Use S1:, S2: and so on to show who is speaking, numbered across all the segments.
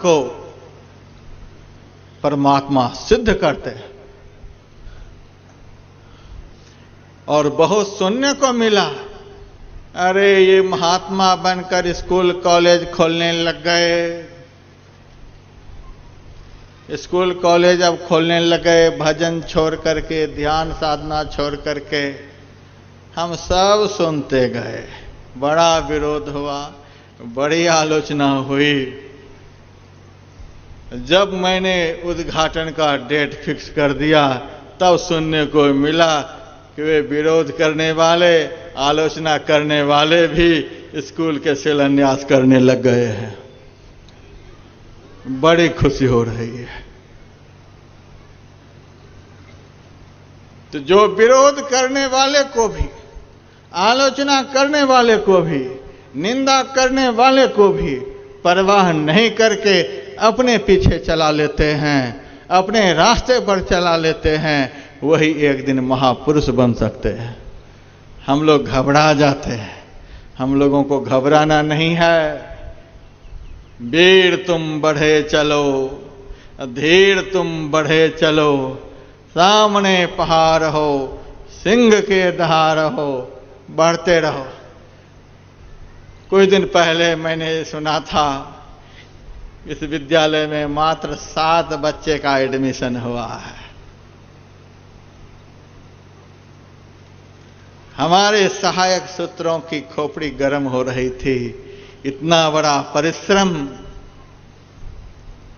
S1: को परमात्मा सिद्ध करते हैं। और बहुत सुनने को मिला, अरे ये महात्मा बनकर स्कूल कॉलेज खोलने लग गए, स्कूल कॉलेज अब खोलने लग गए, भजन छोड़ करके, ध्यान साधना छोड़ करके। हम सब सुनते गए, बड़ा विरोध हुआ, बड़ी आलोचना हुई। जब मैंने उद्घाटन का डेट फिक्स कर दिया, तब सुनने को मिला कि वे विरोध करने वाले, आलोचना करने वाले भी स्कूल के शिलान्यास करने लग गए हैं। बड़ी खुशी हो रही है। तो जो विरोध करने वाले को भी, आलोचना करने वाले को भी, निंदा करने वाले को भी परवाह नहीं करके अपने पीछे चला लेते हैं, अपने रास्ते पर चला लेते हैं, वही एक दिन महापुरुष बन सकते हैं। हम लोग घबरा जाते हैं, हम लोगों को घबराना नहीं है। वीर तुम बढ़े चलो, धीर तुम बढ़े चलो, सामने पहाड़ हो, सिंह के दहाड़ हो, बढ़ते रहो। कुछ दिन पहले मैंने सुना था, इस विद्यालय में मात्र 7 बच्चे का एडमिशन हुआ है। हमारे सहायक सूत्रों की खोपड़ी गर्म हो रही थी, इतना बड़ा परिश्रम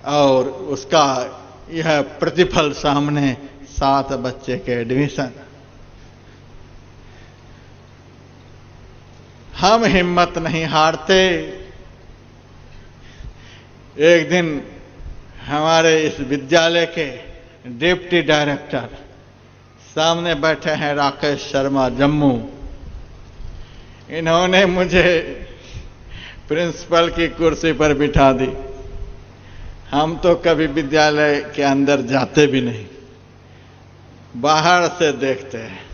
S1: और उसका यह प्रतिफल सामने, 7 बच्चे के एडमिशन। हम हिम्मत नहीं हारते। एक दिन हमारे इस विद्यालय के डिप्टी डायरेक्टर, सामने बैठे हैं राकेश शर्मा जम्मू, इन्होंने मुझे प्रिंसिपल की कुर्सी पर बिठा दी। हम तो कभी विद्यालय के अंदर जाते भी नहीं, बाहर से देखते हैं।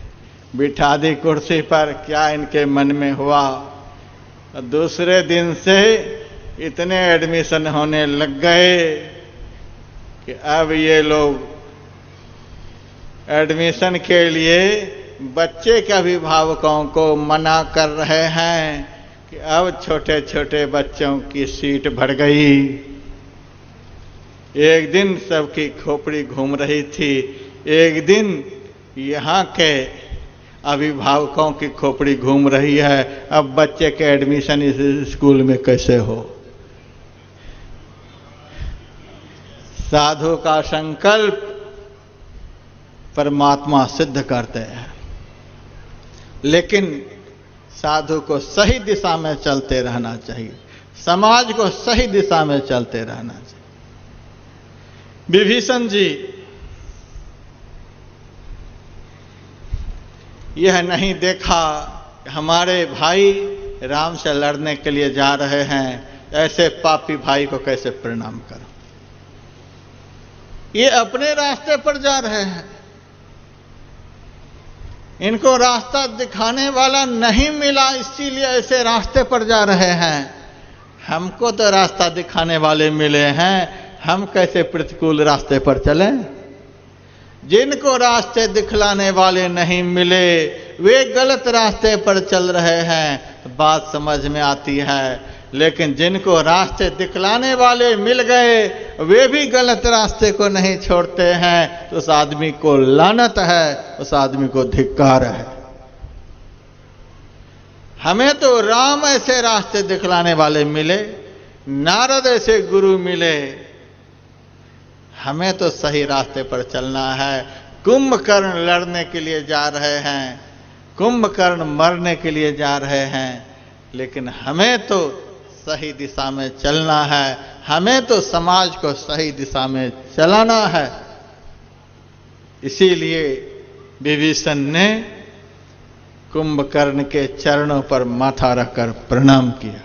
S1: बिठा दी कुर्सी पर, क्या इनके मन में हुआ। दूसरे दिन से इतने एडमिशन होने लग गए कि अब ये लोग एडमिशन के लिए बच्चे के अभिभावकों को मना कर रहे हैं कि अब छोटे छोटे बच्चों की सीट भर गई। एक दिन सबकी खोपड़ी घूम रही थी, एक दिन यहाँ के अभिभावकों की खोपड़ी घूम रही है, अब बच्चे के एडमिशन इस स्कूल में कैसे हो। साधु का संकल्प परमात्मा सिद्ध करते हैं, लेकिन साधु को सही दिशा में चलते रहना चाहिए, समाज को सही दिशा में चलते रहना चाहिए। विभीषण जी यह नहीं देखा हमारे भाई राम से लड़ने के लिए जा रहे हैं, ऐसे पापी भाई को कैसे प्रणाम करो। ये अपने रास्ते पर जा रहे हैं, इनको रास्ता दिखाने वाला नहीं मिला, इसीलिए ऐसे रास्ते पर जा रहे हैं। हमको तो रास्ता दिखाने वाले मिले हैं, हम कैसे प्रतिकूल रास्ते पर चलें। जिनको रास्ते दिखलाने वाले नहीं मिले, वे गलत रास्ते पर चल रहे हैं, बात समझ में आती है। लेकिन जिनको रास्ते दिखलाने वाले मिल गए, वे भी गलत रास्ते को नहीं छोड़ते हैं, तो उस आदमी को लानत है, उस आदमी को धिक्कार है। हमें तो राम ऐसे रास्ते दिखलाने वाले मिले, नारद ऐसे गुरु मिले, हमें तो सही रास्ते पर चलना है। कुंभकर्ण लड़ने के लिए जा रहे हैं, कुंभकर्ण मरने के लिए जा रहे हैं, लेकिन हमें तो सही दिशा में चलना है, हमें तो समाज को सही दिशा में चलाना है। इसीलिए विभीषण ने कुंभकर्ण के चरणों पर माथा रखकर प्रणाम किया।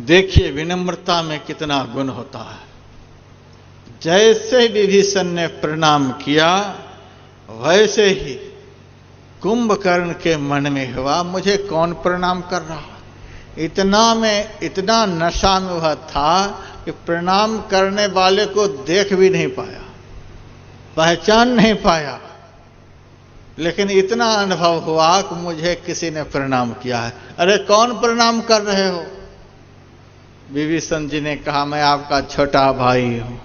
S1: देखिए विनम्रता में कितना गुण होता है। जैसे विभीषण ने प्रणाम किया, वैसे ही कुंभकर्ण के मन में हुआ, मुझे कौन प्रणाम कर रहा, इतना में इतना नशा में वह था कि प्रणाम करने वाले को देख भी नहीं पाया, पहचान नहीं पाया। लेकिन इतना अनुभव हुआ कि मुझे किसी ने प्रणाम किया है। अरे कौन प्रणाम कर रहे हो? विभीषण जी ने कहा, मैं आपका छोटा भाई हूं।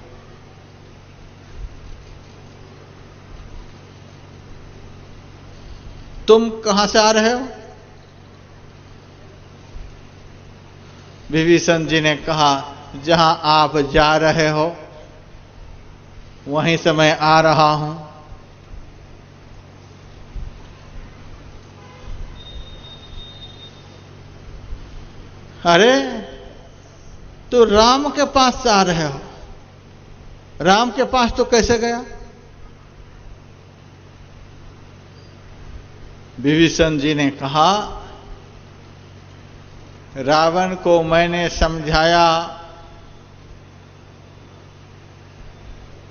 S1: तुम कहां से आ रहे हो? विभीषण जी ने कहा, जहां आप जा रहे हो वहीं से मैं आ रहा हूं। अरे तो राम के पास जा रहे हो? राम के पास तो कैसे गया? विभीषण जी ने कहा, रावण को मैंने समझाया,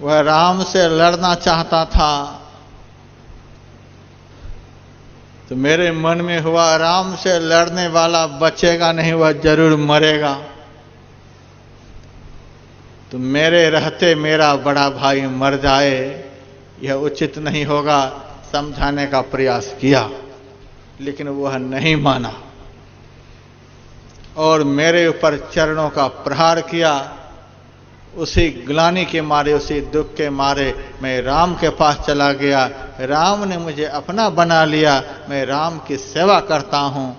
S1: वह राम से लड़ना चाहता था, तो मेरे मन में हुआ राम से लड़ने वाला बचेगा नहीं, वह जरूर मरेगा। तो मेरे रहते मेरा बड़ा भाई मर जाए, यह उचित नहीं होगा। समझाने का प्रयास किया, लेकिन वह नहीं माना और मेरे ऊपर चरणों का प्रहार किया। उसी ग्लानि के मारे, उसी दुख के मारे मैं राम के पास चला गया। राम ने मुझे अपना बना लिया, मैं राम की सेवा करता हूं।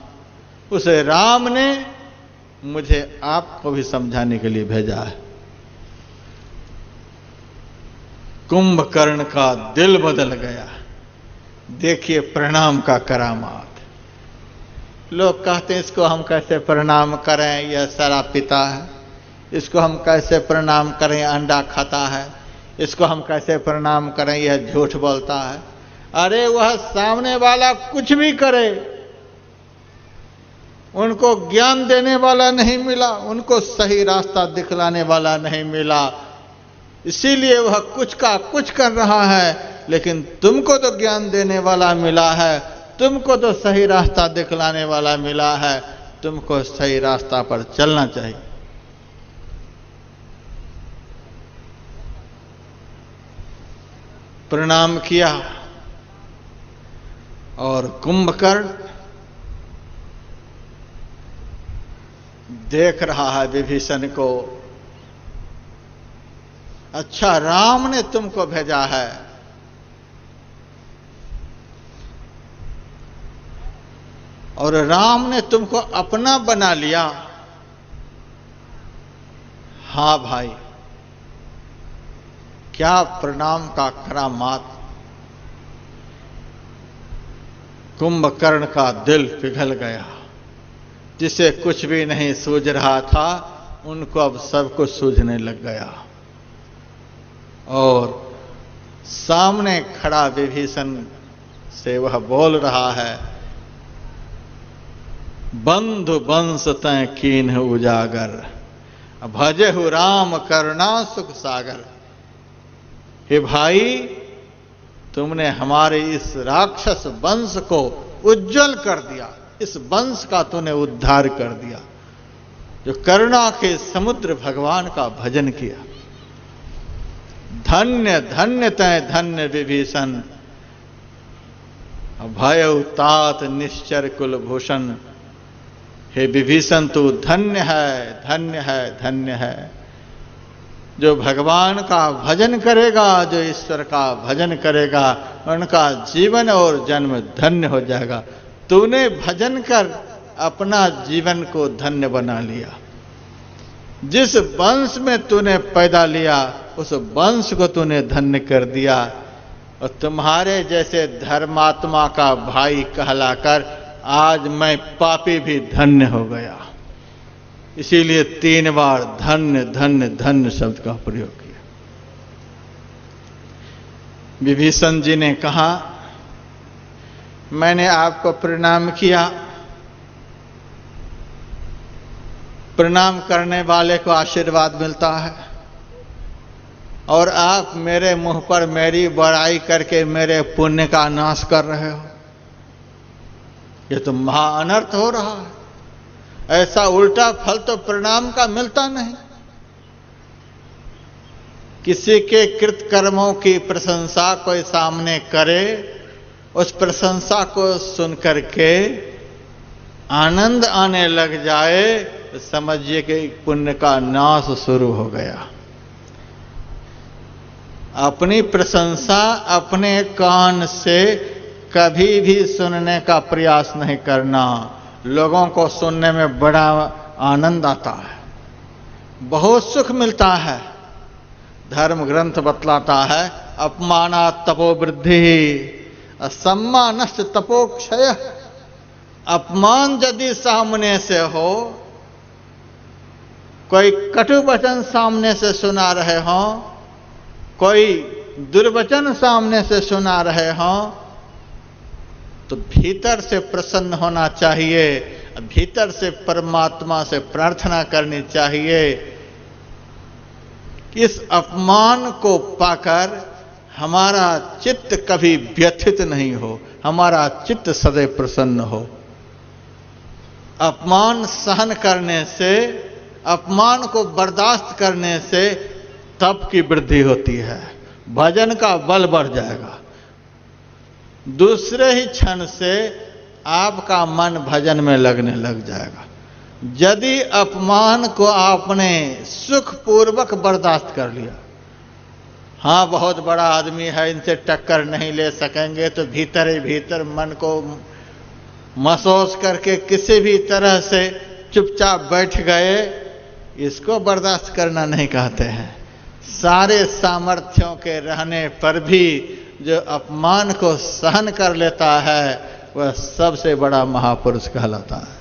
S1: उस राम ने मुझे आपको भी समझाने के लिए भेजा है। कुंभकर्ण का दिल बदल गया। देखिए प्रणाम का करामात। लोग कहते हैं इसको हम कैसे प्रणाम करें, यह शराब पीता है। इसको हम कैसे प्रणाम करें, अंडा खाता है। इसको हम कैसे प्रणाम करें, यह झूठ बोलता है। अरे वह सामने वाला कुछ भी करे, उनको ज्ञान देने वाला नहीं मिला, उनको सही रास्ता दिखलाने वाला नहीं मिला, इसीलिए वह कुछ का कुछ कर रहा है। लेकिन तुमको तो ज्ञान देने वाला मिला है, तुमको तो सही रास्ता दिखलाने वाला मिला है, तुमको सही रास्ता पर चलना चाहिए। प्रणाम किया और कुंभकर्ण देख रहा है विभीषण को। अच्छा, राम ने तुमको भेजा है। और राम ने तुमको अपना बना लिया। हां भाई, क्या प्रणाम का करामात। कुंभकर्ण का दिल पिघल गया। जिसे कुछ भी नहीं सूझ रहा था, उनको अब सब कुछ सूझने लग गया। और सामने खड़ा विभीषण से वह बोल रहा है, बंधु बंस तै कीन्ह उजागर, भजेहु राम करुणा सुख सागर। हे भाई, तुमने हमारे इस राक्षस वंश को उज्जवल कर दिया, इस वंश का तूने उद्धार कर दिया, जो करुणा के समुद्र भगवान का भजन किया। धन्य धन्य तै धन्य विभीषण, भयउ तात निश्चर कुलभूषण। हे विभीषण, तू धन्य है, धन्य है, धन्य है। जो भगवान का भजन करेगा, जो ईश्वर का भजन करेगा, उनका जीवन और जन्म धन्य हो जाएगा। तूने भजन कर अपना जीवन को धन्य बना लिया। जिस वंश में तूने पैदा लिया, उस वंश को तूने धन्य कर दिया। और तुम्हारे जैसे धर्मात्मा का भाई कहलाकर आज मैं पापी भी धन्य हो गया। इसीलिए 3 बार धन्य धन्य धन्य शब्द का प्रयोग किया। विभीषण जी ने कहा, मैंने आपको प्रणाम किया। प्रणाम करने वाले को आशीर्वाद मिलता है, और आप मेरे मुंह पर मेरी बड़ाई करके मेरे पुण्य का नाश कर रहे हो। ये तो महा अनर्थ हो रहा है। ऐसा उल्टा फल तो परिणाम का मिलता नहीं। किसी के कृत कर्मों की प्रशंसा कोई सामने करे, उस प्रशंसा को सुनकर के आनंद आने लग जाए तो समझिए कि पुण्य का नाश शुरू हो गया। अपनी प्रशंसा अपने कान से कभी भी सुनने का प्रयास नहीं करना। लोगों को सुनने में बड़ा आनंद आता है, बहुत सुख मिलता है। धर्म ग्रंथ बतलाता है अपमानात् तपो वृद्धि, सम्मानश्च तपोक्षय। अपमान यदि सामने से हो, कोई कटु वचन सामने से सुना रहे हों, कोई दुर्वचन सामने से सुना रहे हों, तो भीतर से प्रसन्न होना चाहिए, भीतर से परमात्मा से प्रार्थना करनी चाहिए। इस अपमान को पाकर हमारा चित्त कभी व्यथित नहीं हो, हमारा चित्त सदैव प्रसन्न हो। अपमान सहन करने से, अपमान को बर्दाश्त करने से तप की वृद्धि होती है, भजन का बल बढ़ जाएगा। दूसरे ही क्षण से आपका मन भजन में लगने लग जाएगा। यदि अपमान को आपने सुखपूर्वक बर्दाश्त कर लिया, हाँ बहुत बड़ा आदमी है, इनसे टक्कर नहीं ले सकेंगे, तो भीतर ही भीतर मन को महसूस करके किसी भी तरह से चुपचाप बैठ गए, इसको बर्दाश्त करना नहीं कहते हैं। सारे सामर्थ्यों के रहने पर भी जो अपमान को सहन कर लेता है वह सबसे बड़ा महापुरुष कहलाता है।